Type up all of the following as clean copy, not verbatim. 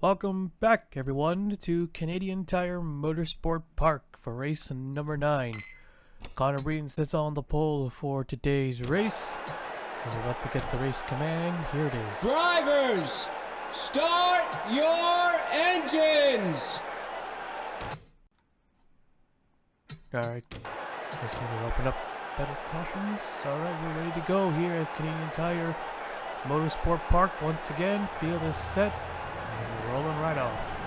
Welcome back, everyone, to Canadian Tire Motorsport Park for race number 9. Connor Breeden sits on the pole for today's race. We're about to get the race command. Here it is. Drivers, start your engines! Alright, just need to open up better cautions. Alright, we're ready to go here at Canadian Tire Motorsport Park. Once again, field is set. And we're rolling right off.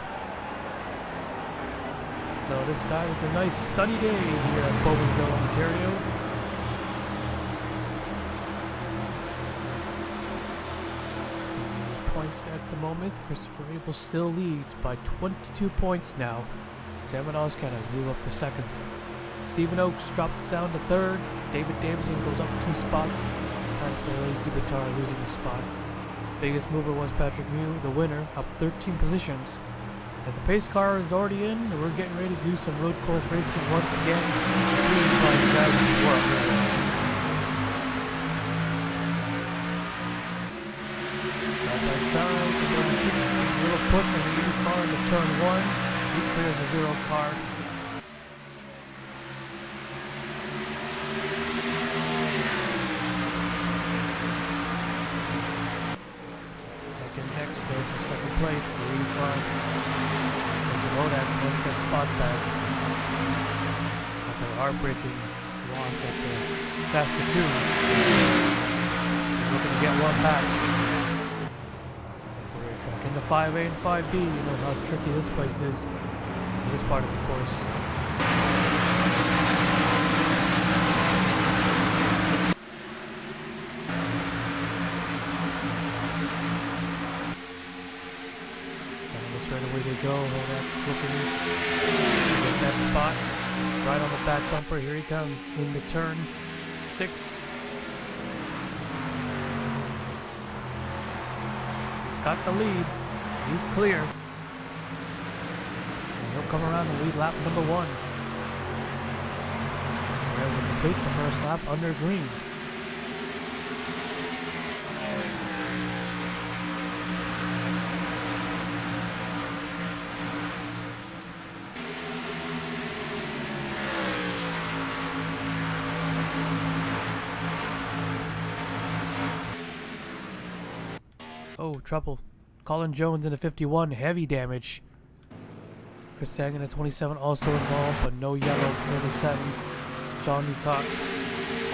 So this time it's a nice sunny day here at Bowmanville, Ontario. The points at the moment, Christopher Abel still leads by 22 points now. Sam Oscan has moved up to second. Stephen Oakes drops down to third. David Davison goes up 2 spots. And Zibitar losing a spot. Biggest mover was Patrick Mew, the winner, up 13 positions. As the pace car is already in, and we're getting ready to do some road course racing once again. Side by side, the 36, a little push on the 80 car into turn 1. He clears the 0 car. Next, though, for second place, the 80 car. And Rodak wants that spot back after a heartbreaking loss at the Saskatoon. He's looking to get one back. That's a weird track. Into 5A and 5B, you know how tricky this place is in this part of the course. Right away they go. Looking to get that spot right on the back bumper. Here he comes into turn 6. He's got the lead. He's clear. And he'll come around and lead lap number 1. We're able to complete the first lap under green. Oh, trouble. Colin Jones into 51, heavy damage. Chris Sang into 27, also involved, but no yellow. 37, Johnny Cox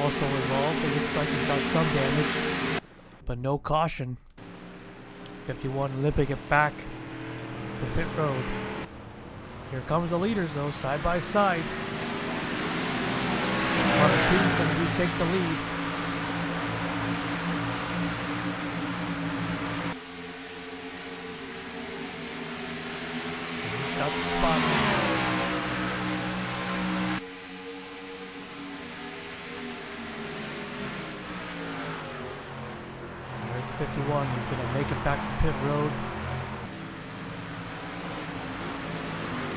also involved. It looks like he's got some damage, but no caution. 51 limping it back to pit road. Here comes the leaders, though, side by side. Connor Breeden going to retake the lead. Got the spot. There's the 51. He's going to make it back to pit road.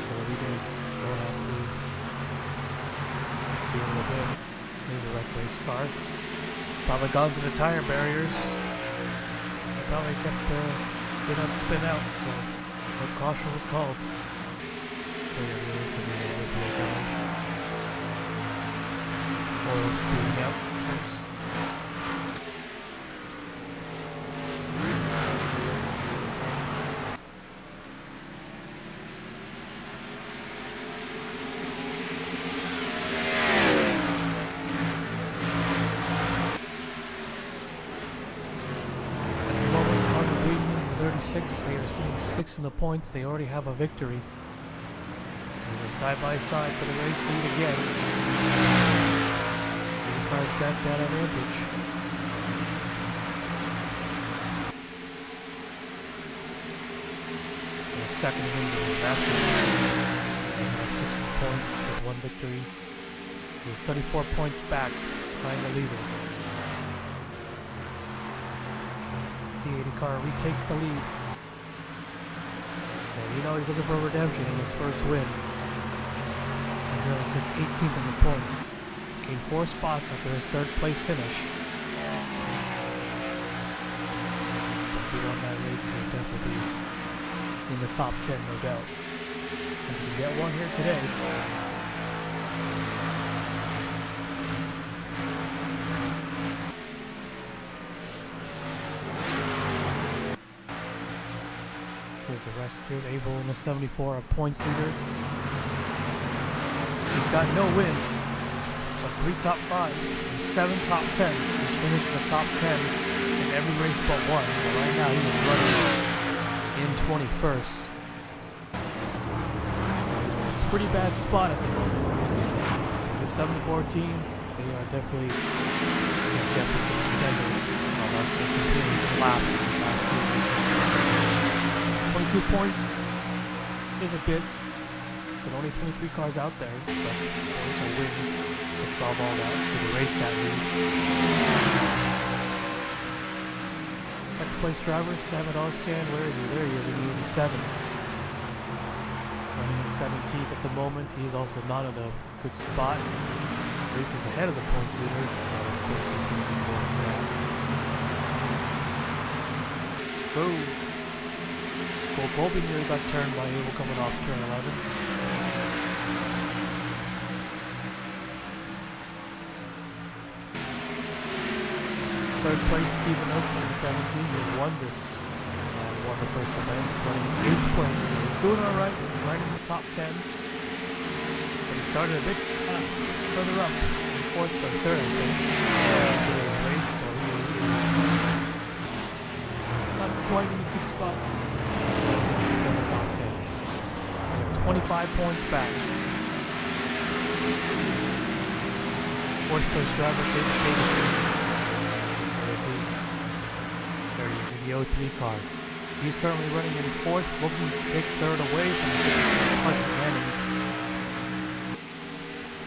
So the leaders don't have to deal with him. Here's a wrecked race car. Probably gone to the tire barriers. They probably did not spin out, so no caution was called. Oil speeding up, of course. At the moment, Connor Breeden, 36, they are sitting 6 in the points. They already have a victory. These are side by side for the race lead again. The car's got that advantage. So second win to massive. And has 60 points with 1 victory. He's 34 points back behind the leader. The 80 car retakes the lead. And you know he's looking for redemption in his first win. He only sits 18th in the points. Gained 4 spots after his 3rd place finish. If he won that race, he'd definitely be in the top 10, no doubt. And we get one here today. Here's the rest. Here's Abel in the 74, a points leader. He's got no wins, but 3 top 5s and 7 top 10s. He's finished in the top 10 in every race but one. But right now he is running in 21st. So he's in a pretty bad spot at the moment. The 74 team, they are definitely a championship contender unless they completely collapse in these last few races. 22 points is a bit, but only 23 cars out there. But of course, a win could solve all that. Could erase that lead. Second place driver, Sam Oscan. Where is he? There he is in the 87. Running in 17th at the moment. He's also not in a good spot. Races ahead of the points leader. But of course, he's going to be more than that. Boom. Colby nearly got turned by Abel coming off turn 11. Third place, Stephen Oaks in 17. He won the first event, running in 8th place. So he's doing alright, right in the top 10. But he started a bit further up, in 4th or 3rd, I think, in today's race. So he is not quite in a good spot. This is still the top 10. And 25 points back. 4th place driver, David Davison. There he is in the 03 car. He's currently running in 4th, looking to take 3rd away from Carson Manning.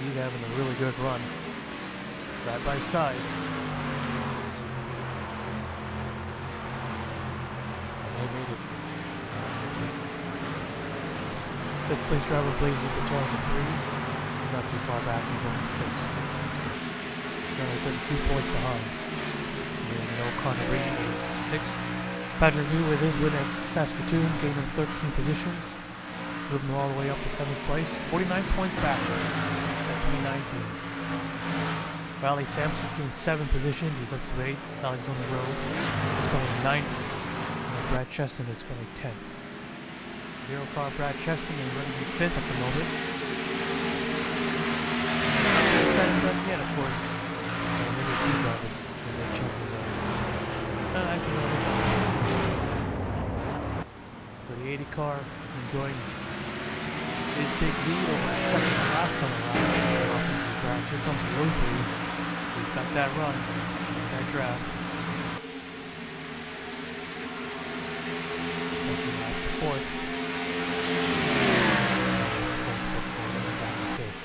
He's having a really good run. Side by side. And they made it. 5th place driver Blazy Patel in the 3. He's not too far back, he's only 6th. He's only 32 points behind. Connor Reed is 6th. Patrick New with his win at Saskatoon gained him 13 positions, moving him all the way up to 7th place. 49 points back at 2019. Riley Sampson gained 7 positions, he's up to 8th. Alexander Rowe is coming 9th. And Brad Cheston is coming 10th. 0 car Brad Cheston is running in 5th at the moment. Not said and done yet, of course. Maybe a few drivers and their chances are. Actually, no, that's not a chance. So the 80 car enjoying his big lead over second and last time around. Off into the grass. Here comes the 03. He's got that run, that draft. Pushing out the 4th. Of course, what's going on down the 5th.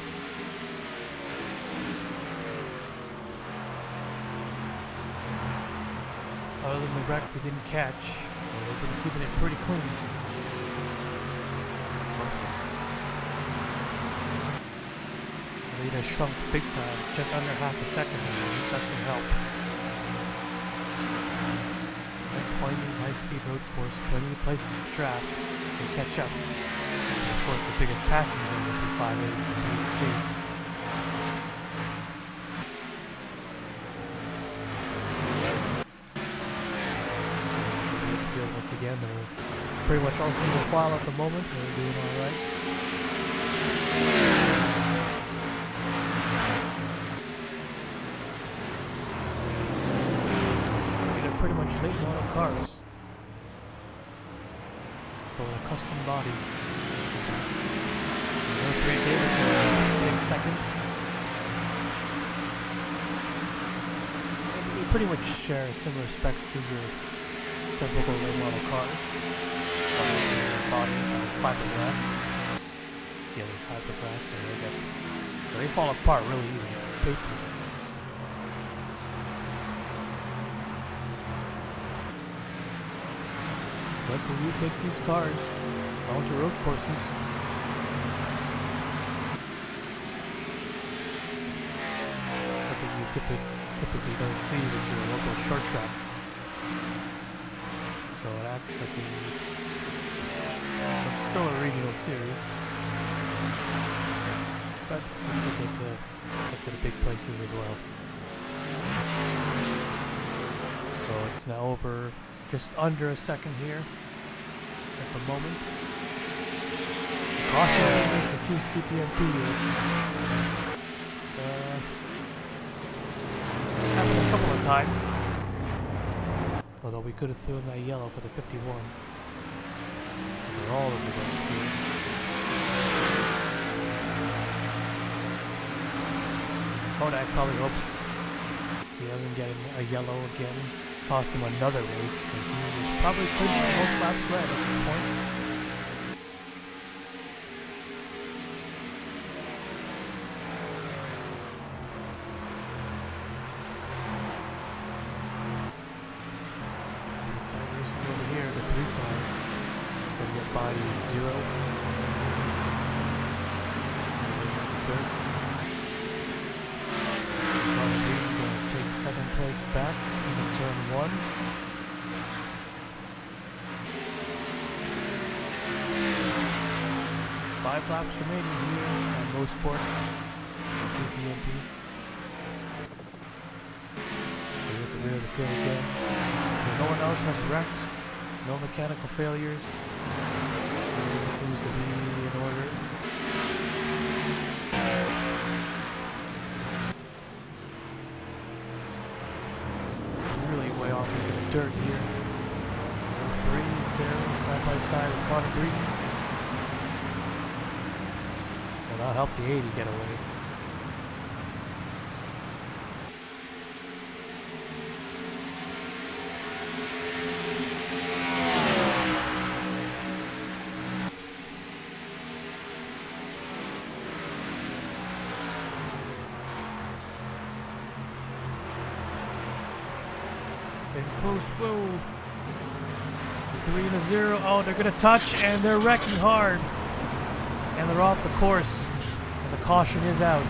Other than the wreck we didn't catch, they've been keeping it pretty clean. The lead has shrunk big time, just under half a second now. He's got some help. Nice winding, high-speed road course, plenty of places to draft and catch up. And of course, the biggest passing zone would be 5A and B and C. Once again, they're pretty much all single file at the moment. They're doing alright. They're pretty much late model cars. But with a custom body. Greg Davis takes 2nd. They pretty much share similar specs to your typical late model cars. Their bodies are fiberglass. Yeah, they're fiberglass, so they fall apart really easily. It's like paper. But when you take these cars onto road courses, something you typically don't see with your local short track. So it acts like a still a regional series, but we still get to the big places as well. So it's now over just under a second here at the moment. Caution it's a CTMP. It's happened a couple of times. Although we could have thrown that yellow for the 51. They're all in the ranks here. Kodak probably hopes he doesn't get a yellow again. Cost him another race because he was probably clinching most laps red at this point. Over here, the 3 car gonna get body 0. Gonna take 2nd place back into turn 1. Five laps remaining here at Mosport CTMP. Here's the rear of the field again. So no one else has wrecked, no mechanical failures. Everything seems to be in order. Really way off into the dirt here. Number 3 is there side by side with Connor Breeden. Well, that'll help the 80 get away. Getting close. Whoa. 3 and a 0. Oh, they're going to touch, and they're wrecking hard. And they're off the course. And the caution is out.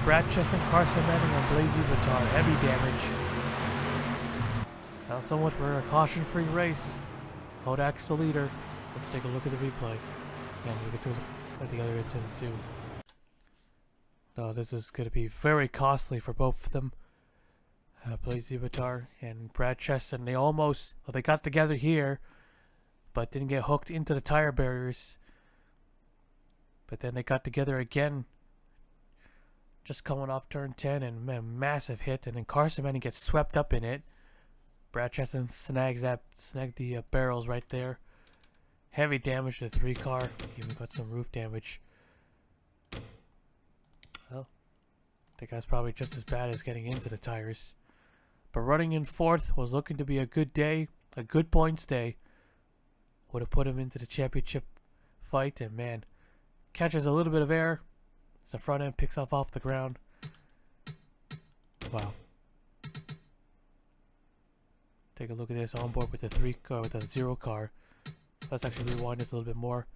Brad Chesson, Carson Manning, and Blazy Batar. Heavy damage. Now so much for a caution-free race. Hodak's the leader. Let's take a look at the replay. And we get to look at the other incident too. Now this is going to be very costly for both of them. Blazy Batar and Brad Chesson, they got together here, but didn't get hooked into the tire barriers. But then they got together again, just coming off turn 10, and man, massive hit. And then Carson Manning gets swept up in it. Brad Chesson snagged the barrels right there. Heavy damage to the 3 car. Even got some roof damage. Well, I think that's probably just as bad as getting into the tires. But running in 4th was looking to be a good day, a good points day. Would have put him into the championship fight, and man, catches a little bit of air as the front end picks off the ground. Wow. Take a look at this on board with the 3 car, with the 0 car. Let's actually rewind this a little bit more.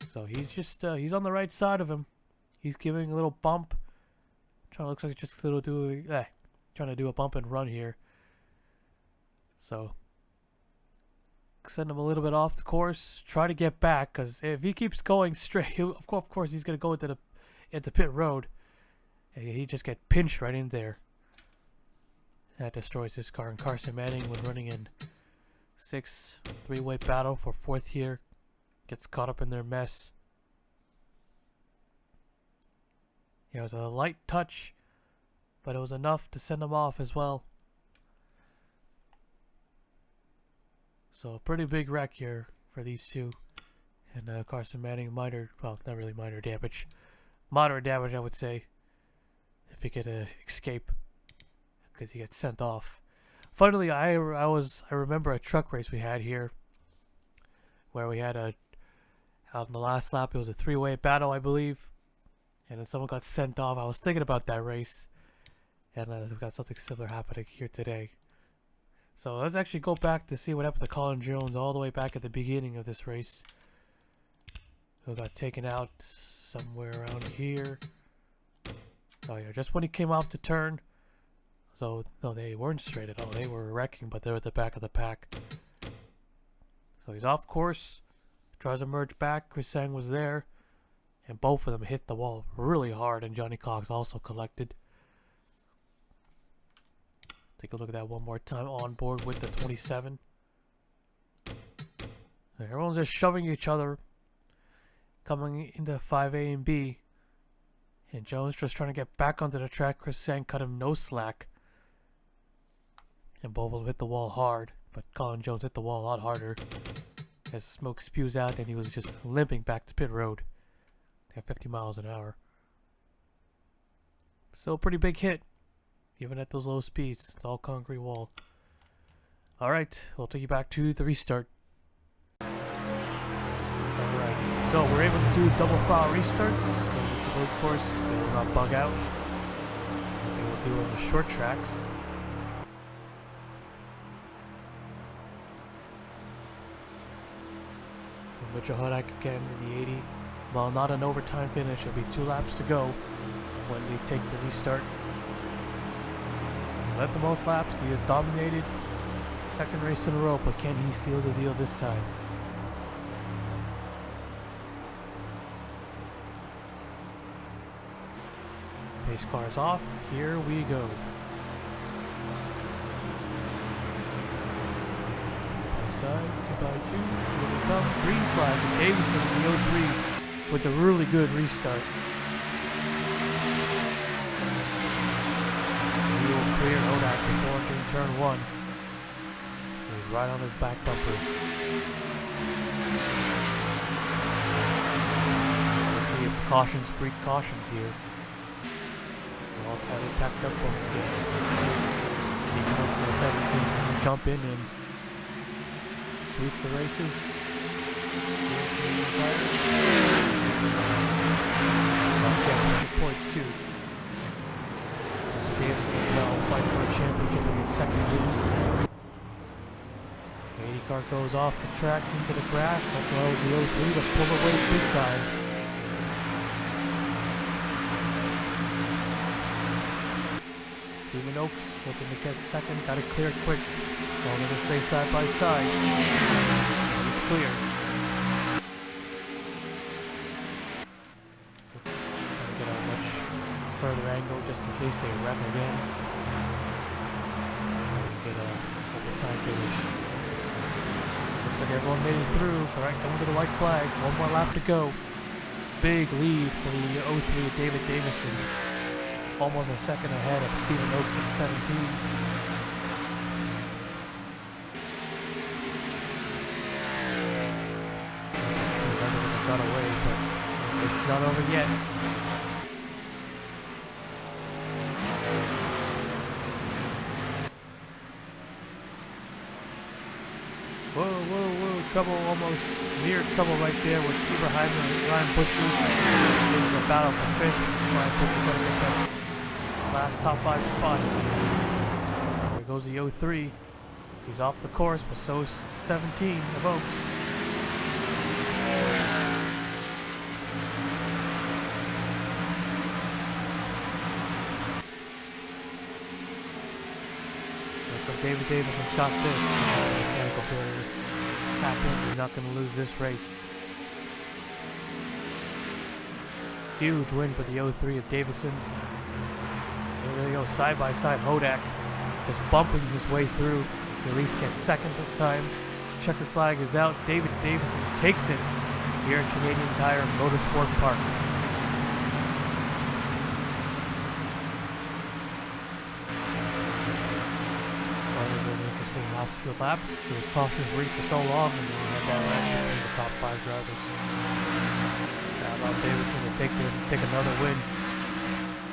So he's just he's on the right side of him. He's giving a little bump. Looks like just trying to do a bump and run here. So send him a little bit off the course. Try to get back, because if he keeps going straight, of course he's gonna go into pit road. He just get pinched right in there. That destroys his car. And Carson Manning, when running in 6th, 3-way battle for 4th here, gets caught up in their mess. Yeah, it was a light touch, but it was enough to send them off as well. So a pretty big wreck here for these two. And Carson Manning, not really minor damage. Moderate damage, I would say, if he could escape, because he gets sent off. Funnily, I remember a truck race we had here, where we had out in the last lap, it was a 3-way battle, I believe. And then someone got sent off. I was thinking about that race. And we've got something similar happening here today. So let's actually go back to see what happened to Colin Jones all the way back at the beginning of this race. Who got taken out somewhere around here. Oh yeah, just when he came off the turn. So, no, they weren't straight at all. They were wrecking, but they were at the back of the pack. So he's off course. tries to merge back. Chris Sang was there. And both of them hit the wall really hard, and Johnny Cox also collected. Take a look at that one more time. On board with the 27. Everyone's just shoving each other. Coming into 5A and B. And Jones just trying to get back onto the track. Chris Sang cut him no slack. And both of them hit the wall hard. But Colin Jones hit the wall a lot harder. As smoke spews out, and he was just limping back to pit road. At 50 miles an hour. Still a pretty big hit. Even at those low speeds. It's all concrete wall. Alright, we'll take you back to the restart. Alright, so we're able to do double file restarts. Because it's a road course, they will not bug out. Like they will do on the short tracks. So Mitchell Hudak again in the 80. While not an overtime finish, it'll be 2 laps to go when they take the restart. He's led the most laps, he has dominated. Second race in a row, but can he seal the deal this time? Pace car's off, here we go. Side by side, 2x2, here we come. Green flag, and Davison in the 03. With a really good restart. He will clear Hudak before entering turn 1. He's right on his back bumper. Let's see if cautions breed cautions here. So all tightly packed up once again. Stephen Oaks at 17 can jump in and sweep the races. Championship points too. Davison as well, fighting for a championship in his second win. The 80 car goes off the track into the grass. That allows the 03 to pull away big time. Stephen Oaks looking to get second. Got it cleared quick. All going to stay side by side. He's clear. Further angle just in case they wreck again. So we can get a overtime finish. Looks like everyone made it through. Alright, coming to the white flag. One more lap to go. Big lead for the 03 David Davison. Almost a second ahead of Stephen Oaks at 17. Another one that got away, but it's not over yet. Whoa, trouble, almost near trouble right there with Ibrahim and Ryan Butcher. This is a battle for 5th. Ryan Butcher trying to get that last top 5 spot. There goes the 03. He's off the course, but so is 17 of Oaks. Looks like David Davison's got this. Mechanical failure happens. He's not going to lose this race. Huge win for the 03 of Davison. There they go, side by side. Hudak just bumping his way through. At least gets second this time. Checker flag is out. David Davison takes it here at Canadian Tire Motorsport Park. Last few laps, he was caution free for so long, and then we had that wreck between the top 5 drivers. Now allowed Davison to take another win.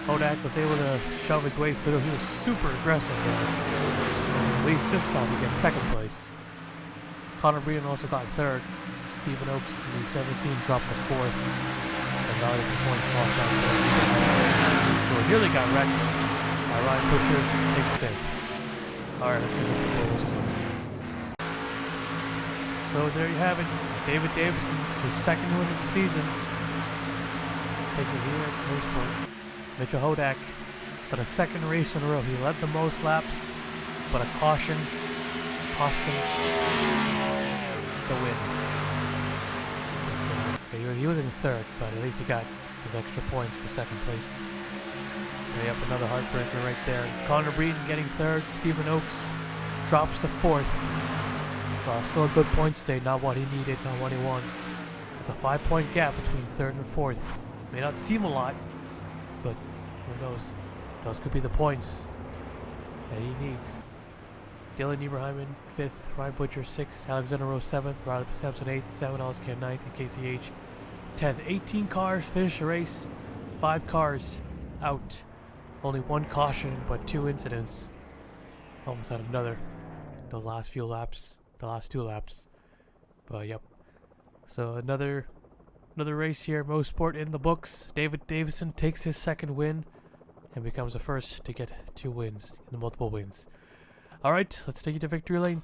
Hudak was able to shove his way through. He was super aggressive there. And at least this time he gets second place. Connor Breen also got third. Stephen Oaks in the 17 dropped to 4th. So valuable points lost out there. Who nearly got wrecked. Ryan Butcher takes 5th. Alright, let's take a look at the results. So there you have it. David Davison, his second win of the season. Take it here at Motorsport. Mitchell Hudak, for the second race in a row, he led the most laps, but a caution cost him the win. he was in third, but at least he got his extra points for second place. Yep, another heartbreaker right there. Connor Breeden getting third. Stephen Oakes drops to fourth. Well, still a good points day, not what he needed, not what he wants. It's a 5-point gap between third and fourth. May not seem a lot, but who knows? Those could be the points that he needs. Dylan Eberheimen, 5th. Ryan Butcher, 6th. Alexander Rose, 7th. Riley Sampson, 8th. Sam Alscan, 9th. And KCH, 10th. 18 cars finish the race. 5 cars out. Only 1 caution, but 2 incidents. Almost had another. Those last few laps. The last 2 laps. But yep. So another race here. Mosport in the books. David Davison takes his 2nd win and becomes the first to get 2 wins in the multiple wins. Alright, let's take you to victory lane.